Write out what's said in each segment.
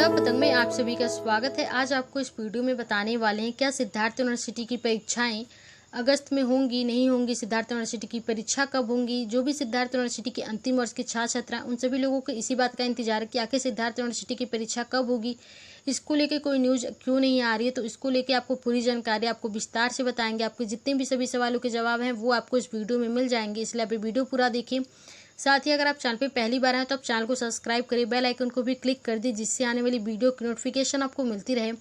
पतंग में आप सभी का स्वागत है। आज आपको इस वीडियो में बताने वाले हैं क्या सिद्धार्थ यूनिवर्सिटी की परीक्षाएं अगस्त में होंगी नहीं होंगी, सिद्धार्थ यूनिवर्सिटी की परीक्षा कब होंगी। जो भी सिद्धार्थ यूनिवर्सिटी के अंतिम वर्ष के छात्र छात्रा उन सभी लोगों को इसी बात का इंतजार है कि आखिर सिद्धार्थ यूनिवर्सिटी की परीक्षा कब होगी, इसको लेके कोई न्यूज़ क्यों नहीं आ रही है। तो इसको लेके आपको पूरी जानकारी आपको विस्तार से बताएंगे। आपके जितने भी सभी सवालों के जवाब हैं वो आपको इस वीडियो में मिल जाएंगे, इसलिए आप वीडियो पूरा देखिए। साथ ही अगर आप चैनल पे पहली बार हैं तो आप चैनल को सब्सक्राइब करिए, बेल आइकन को भी क्लिक कर दी, जिससे आने वाली वीडियो की नोटिफिकेशन आपको मिलती रहे।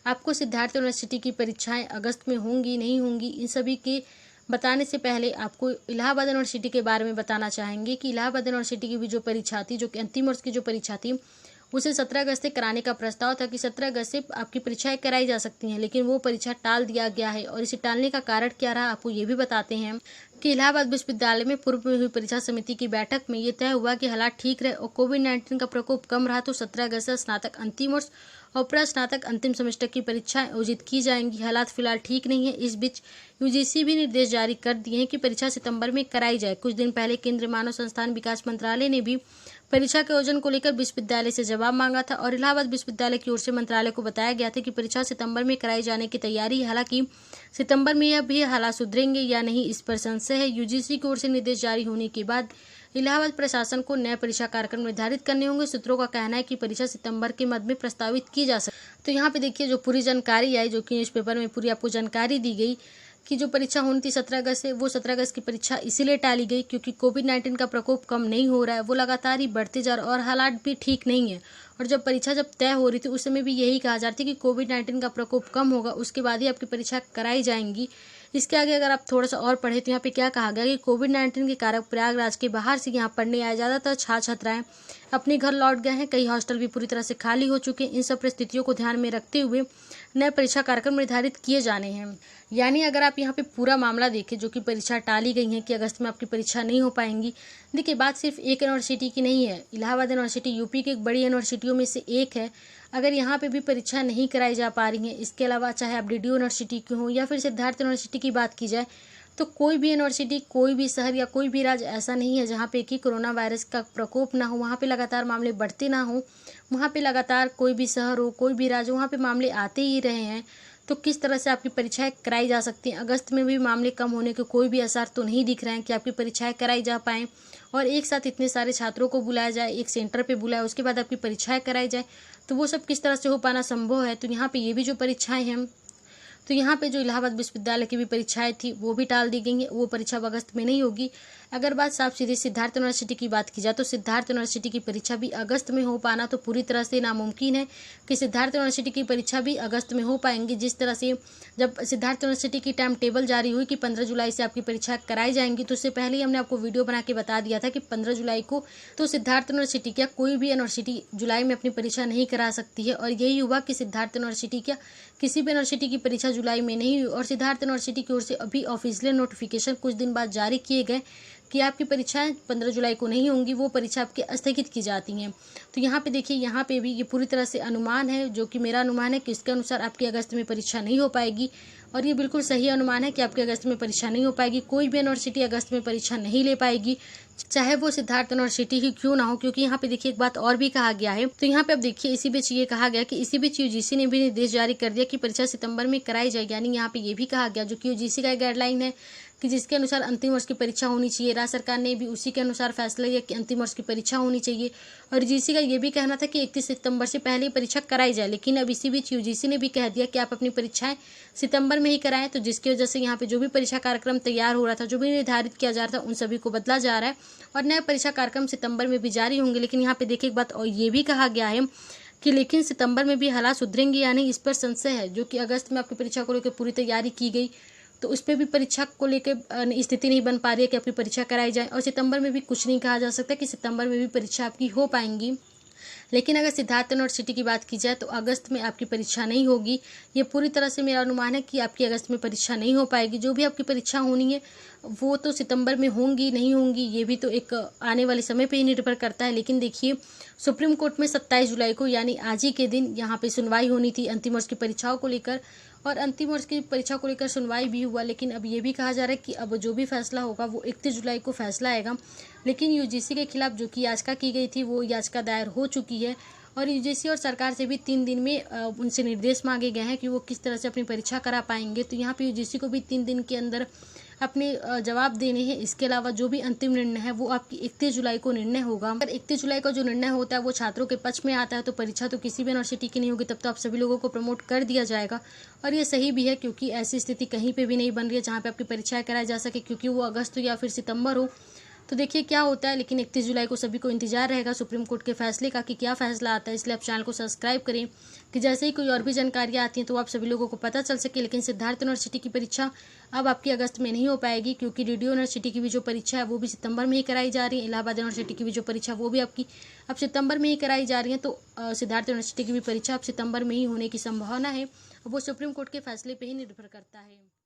आपको सिद्धार्थ यूनिवर्सिटी की परीक्षाएं अगस्त में होंगी नहीं होंगी, इन सभी के बताने से पहले आपको इलाहाबाद यूनिवर्सिटी के बारे में बताना चाहेंगे कि इलाहाबाद यूनिवर्सिटी की भी जो परीक्षा थी, जो कि अंतिम वर्ष की जो परीक्षा थी, उसे 17 अगस्त से कराने का प्रस्ताव था कि 17 अगस्त से आपकी परीक्षाएं कराई जा सकती हैं, लेकिन वो परीक्षा टाल दिया गया है। और इसे टालने का कारण क्या रहा, आपको ये भी बताते हैं कि इलाहाबाद विश्वविद्यालय में पूर्व में हुई परीक्षा समिति की बैठक में ये तय हुआ कि हालात ठीक रहे और कोविड-19 का प्रकोप कम रहा तो 17 अगस्त से स्नातक अंतिम वर्ष और प्रस्नातक अंतिम सेमेस्टर की परीक्षाएं आयोजित की जाएंगी। हालात फिलहाल ठीक नहीं है। इस बीच यूजीसी भी निर्देश जारी कर दिए हैं कि परीक्षा सितंबर में कराई जाए। कुछ दिन पहले केंद्रीय मानव संस्थान विकास मंत्रालय ने भी परीक्षा के आयोजन को लेकर विश्वविद्यालय से जवाब मांगा था और इलाहाबाद विश्वविद्यालय की ओर से मंत्रालय को बताया गया था कि परीक्षा सितंबर में कराई जाने की तैयारी है। हालांकि सितंबर में यह भी हालात सुधरेंगे या नहीं, इस पर संशय है। यूजीसी की ओर से निर्देश जारी होने के बाद इलाहाबाद प्रशासन को नए परीक्षा कार्यक्रम निर्धारित करने होंगे। सूत्रों का कहना है कि परीक्षा सितंबर के मध्य में प्रस्तावित की जा सकती। तो यहाँ पे देखिए जो पूरी जानकारी आई, जो कि न्यूज़पेपर में पूरी आपको जानकारी दी गई कि जो परीक्षा होनी थी 17 अगस्त से, वो 17 अगस्त की परीक्षा इसीलिए टाली गई क्योंकि कोविड-19 का प्रकोप कम नहीं हो रहा है, वो लगातार ही बढ़ते जा रहा है और हालात भी ठीक नहीं है। और जब परीक्षा तय हो रही थी उस समय भी यही कहा जा रहा था कि कोविड-19 का प्रकोप कम होगा, उसके बाद ही आपकी परीक्षा कराई जाएंगी। इसके आगे अगर आप थोड़ा सा और पढ़े तो यहाँ पे क्या कहा गया कि कोविड-19 के कारण प्रयागराज के बाहर से यहाँ पढ़ने आए ज़्यादातर छात्र छात्राएं अपने घर लौट गए हैं। कई हॉस्टल भी पूरी तरह से खाली हो चुके हैं। इन सब परिस्थितियों को ध्यान में रखते हुए नए परीक्षा कार्यक्रम निर्धारित किए जाने हैं। यानी अगर आप यहाँ पे पूरा मामला देखें, जो कि परीक्षा टाली गई है कि अगस्त में आपकी परीक्षा नहीं हो पाएंगी। देखिए बात सिर्फ एक यूनिवर्सिटी की नहीं है। इलाहाबाद यूनिवर्सिटी यूपी की एक बड़ी यूनिवर्सिटियों में से एक है। अगर यहाँ पे भी परीक्षा नहीं कराई जा पा रही है, इसके अलावा चाहे आप डीडीयू यूनिवर्सिटी की हो या फिर सिद्धार्थ यूनिवर्सिटी की बात की जाए, तो कोई भी यूनिवर्सिटी, कोई भी शहर या कोई भी राज्य ऐसा नहीं है जहाँ पे कि कोरोना वायरस का प्रकोप ना हो, वहाँ पे लगातार मामले बढ़ते ना हो। वहाँ पे लगातार कोई भी शहर हो, कोई भी राज्य, वहाँ पे मामले आते ही रहे हैं। तो किस तरह से आपकी परीक्षाएं कराई जा सकती हैं। अगस्त में भी मामले कम होने के कोई भी आसार तो नहीं दिख रहे हैं कि आपकी परीक्षाएं कराई जा पाएँ और एक साथ इतने सारे छात्रों को बुलाया जाए, एक सेंटर पे बुलाया, उसके बाद आपकी परीक्षाएं कराई जाए, तो वो सब किस तरह से हो पाना संभव है। तो यहाँ पे ये भी जो परीक्षाएं हैं, तो यहाँ पे जो इलाहाबाद विश्वविद्यालय की भी परीक्षाएं थी वो भी टाल दी गई हैं। वो परीक्षा अब अगस्त में नहीं होगी। अगर बात साफ सीधी सिद्धार्थ यूनिवर्सिटी की बात की जाए तो सिद्धार्थ यूनिवर्सिटी की परीक्षा भी अगस्त में हो पाना तो पूरी तरह से नामुमकिन है कि सिद्धार्थ यूनिवर्सिटी की परीक्षा भी अगस्त में हो पाएंगी। जिस तरह से जब सिद्धार्थ यूनिवर्सिटी की टाइम टेबल जारी हुई कि 15 जुलाई से आपकी परीक्षा कराई जाएंगी, तो उससे पहले ही हमने आपको वीडियो बना के बता दिया था कि 15 जुलाई को तो सिद्धार्थ यूनिवर्सिटी क्या कोई भी यूनिवर्सिटी जुलाई में अपनी परीक्षा नहीं करा सकती है। और यही हुआ कि सिद्धार्थ यूनिवर्सिटी क्या किसी भी यूनिवर्सिटी की परीक्षा जुलाई में नहीं हुई और सिद्धार्थ यूनिवर्सिटी की ओर से अभी ऑफिशियल नोटिफिकेशन कुछ दिन बाद जारी किए गए कि आपकी परीक्षाएं 15 जुलाई को नहीं होंगी, वो परीक्षा आपकी स्थगित की जाती हैं। तो यहाँ पे देखिए, यहाँ पे भी ये पूरी तरह से अनुमान है, जो कि मेरा अनुमान है कि इसके अनुसार आपकी अगस्त में परीक्षा नहीं हो पाएगी। और ये बिल्कुल सही अनुमान है कि आपकी अगस्त में परीक्षा नहीं हो पाएगी। कोई भी यूनिवर्सिटी अगस्त में परीक्षा नहीं ले पाएगी, चाहे वो सिद्धार्थ यूनिवर्सिटी ही क्यों ना हो। क्योंकि यहाँ पे देखिए एक बात और भी कहा गया है। तो यहाँ पे अब देखिए इसी बीच ये कहा गया कि इसी बीच यूजीसी ने भी निर्देश जारी कर दिया कि परीक्षा सितंबर में कराई जाएगी। यानी यहाँ पे ये भी कहा गया, जो कि यूजीसी का गाइडलाइन है कि जिसके अनुसार अंतिम वर्ष की परीक्षा होनी चाहिए, राज्य सरकार ने भी उसी के अनुसार फैसला लिया कि अंतिम वर्ष की परीक्षा होनी चाहिए। और यूजीसी का ये भी कहना था कि 31 सितंबर से पहले परीक्षा कराई जाए। लेकिन अब इसी बीच यूजीसी ने भी कह दिया कि आप अपनी परीक्षाएं सितंबर में ही कराएं। तो जिसकी वजह से यहाँ पे जो भी परीक्षा कार्यक्रम तैयार हो रहा था, जो भी निर्धारित किया जा रहा था, उन सभी को बदला जा रहा है और नए परीक्षा कार्यक्रम सितंबर में भी जारी होंगे। लेकिन यहाँ पे देखिए एक बात और ये भी कहा गया है कि लेकिन सितंबर में भी हालात सुधरेंगे या नहीं, इस पर संशय है। जो कि अगस्त में आपकी परीक्षा को लेकर पूरी तैयारी की गई, तो उस पर भी परीक्षा को लेकर स्थिति नहीं बन पा रही है कि आपकी परीक्षा कराई जाए। और सितंबर में भी कुछ नहीं कहा जा सकता कि सितंबर में भी परीक्षा आपकी हो पाएंगी। लेकिन अगर सिद्धार्थ यूनिवर्सिटी की बात की जाए तो अगस्त में आपकी परीक्षा नहीं होगी। ये पूरी तरह से मेरा अनुमान है कि आपकी अगस्त में परीक्षा नहीं हो पाएगी। जो भी आपकी परीक्षा होनी है वो तो सितंबर में होंगी नहीं होंगी, ये भी तो एक आने वाले समय पे ही निर्भर करता है। लेकिन देखिए सुप्रीम कोर्ट में 27 जुलाई को यानी आज ही के दिन यहाँ पे सुनवाई होनी थी अंतिम वर्ष की परीक्षाओं को लेकर, और अंतिम वर्ष की परीक्षा को लेकर सुनवाई भी हुआ। लेकिन अब ये भी कहा जा रहा है कि अब जो भी फैसला होगा वो 31 जुलाई को फैसला आएगा। लेकिन यूजीसी के खिलाफ जो कि याचिका की गई थी वो याचिका दायर हो चुकी है और यूजीसी और सरकार से भी 3 दिन में उनसे निर्देश मांगे गए हैं कि वो किस तरह से अपनी परीक्षा करा पाएंगे। तो यहाँ पे यूजीसी को भी 3 दिन के अंदर अपने जवाब देने हैं। इसके अलावा जो भी अंतिम निर्णय है वो आपकी 31 जुलाई को निर्णय होगा। अगर 31 जुलाई का जो निर्णय होता है वो छात्रों के पक्ष में आता है तो परीक्षा तो किसी भी यूनिवर्सिटी की नहीं होगी, तब तो आप सभी लोगों को प्रमोट कर दिया जाएगा। और ये सही भी है क्योंकि ऐसी स्थिति कहीं पे भी नहीं बन रही है जहाँ पे आपकी परीक्षाएं कराई जा सके, क्योंकि वो अगस्त या फिर सितंबर हो। तो देखिए क्या होता है, लेकिन 31 जुलाई को सभी को इंतजार रहेगा सुप्रीम कोर्ट के फैसले का कि क्या फैसला आता है। इसलिए आप चैनल को सब्सक्राइब करें कि जैसे ही कोई और भी जानकारियाँ आती हैं तो आप सभी लोगों को पता चल सके। लेकिन सिद्धार्थ यूनिवर्सिटी की परीक्षा अब आपकी अगस्त में नहीं हो पाएगी, क्योंकि रेडियो यूनिवर्सिटी की भी जो परीक्षा है वो भी सितंबर में ही कराई जा रही है। इलाहाबाद यूनिवर्सिटी की भी जो परीक्षा वो भी आपकी अब सितंबर में ही कराई जा रही है। तो सिद्धार्थ यूनिवर्सिटी की भी परीक्षा अब सितंबर में ही होने की संभावना है। वो सुप्रीम कोर्ट के फैसले पर ही निर्भर करता है।